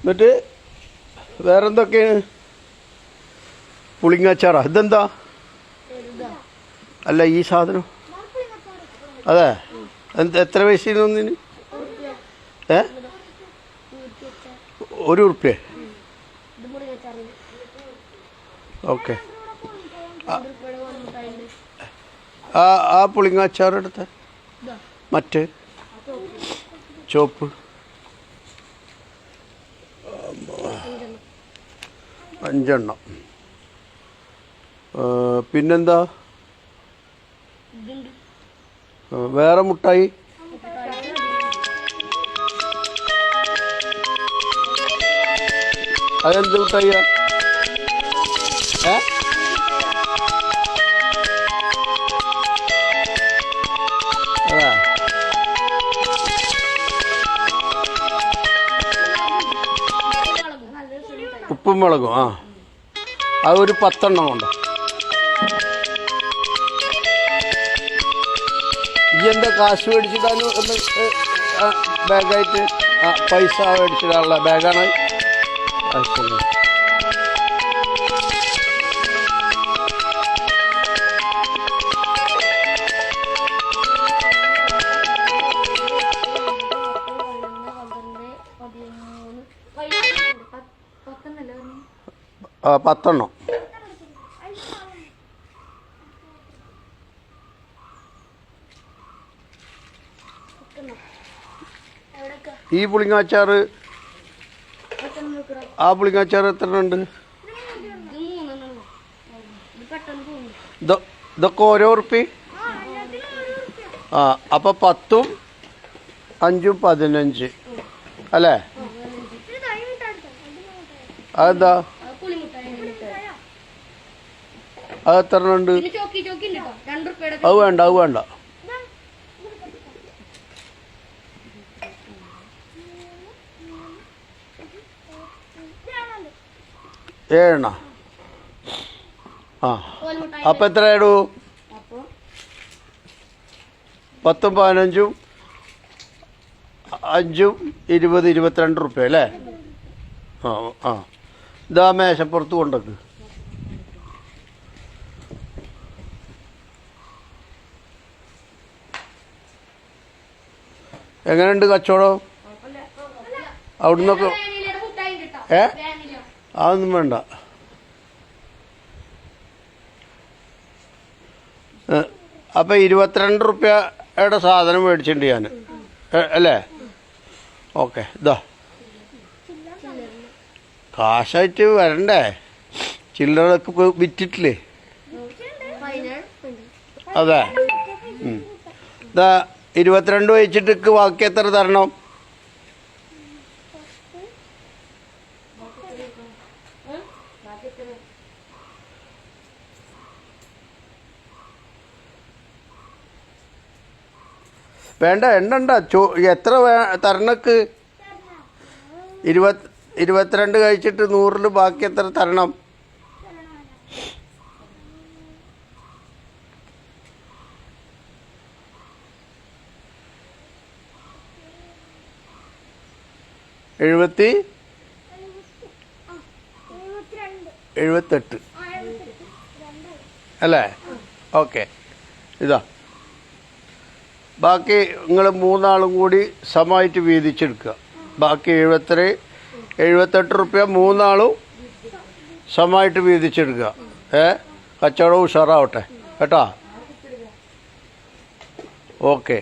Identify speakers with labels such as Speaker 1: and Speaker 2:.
Speaker 1: എന്നിട്ട് വേറെന്തൊക്കെയാണ്? പുളിങ്ങാച്ചാറാ? ഇതെന്താ? അല്ല ഈ സാധനം അതെ. എത്ര പൈസ ഒന്നിന്? ₹1? ഓക്കെ. ആ പുളിങ്ങാച്ചാർ എടുത്ത മറ്റേ ചോപ്പ് 5 പിന്നെന്താ വേറെ മുട്ടായി? അതെന്ത് മുട്ടായിയാ? അതാ ഉപ്പും മുളകും. അതൊരു 10 കൊണ്ട്. ഈ എന്താ കാശ് മേടിച്ചിടാനും ബാഗായിട്ട്? പൈസ മേടിച്ചിടാനുള്ള ബാഗാണ്. ശരി. ആ 10. ഈ പുളിങ്ങാച്ചാറ് ആ പുളിങ്ങാച്ചാറ് എത്ര ഉണ്ട്? ഇതൊക്കെ ഓരോ ഉറുപ്പി? അപ്പം 10ഉം 5ഉം 15 അല്ലേ? അതെന്താ? അതെത്ര ഉണ്ട്? അത് വേണ്ട, അത് വേണ്ട. ഏഴെണ്ണ. അപ്പം എത്ര ഇടൂ? 10ഉം 15ഉം 5ഉം 20, ₹22 അല്ലേ? ഇതാ മേശപ്പുറത്ത് കൊണ്ടക്ക്. എങ്ങനെയുണ്ട് കച്ചവടം? അവിടുന്നൊക്കെ അതൊന്നും വേണ്ട. അപ്പം ₹22 സാധനം മേടിച്ചിട്ടുണ്ട് ഞാൻ അല്ലേ? ഓക്കെ. ഇതാ കാശായിട്ട് വരണ്ടേ? ചില്ലറൊക്കെ വിറ്റിട്ടില്ലേ? അതെ. ഇതാ 22 വെച്ചിട്ട് ബാക്കി എത്ര തരണം? വേണ്ട, എണ്ണണ്ട. എത്ര തരണക്ക്? 22 കഴിച്ചിട്ട് 100 ബാക്കി എത്ര തരണം? എഴുപത്തി 78 അല്ലേ? ഓക്കെ. ഇതാ ബാക്കി നിങ്ങൾ 3 കൂടി സമമായിട്ട് വീതിച്ചെടുക്കുക. ബാക്കി 78 3 സമമായിട്ട് വീതിച്ചെടുക്കുക. കച്ചവടം ഉഷാറാവട്ടെ കേട്ടോ. ഓക്കെ.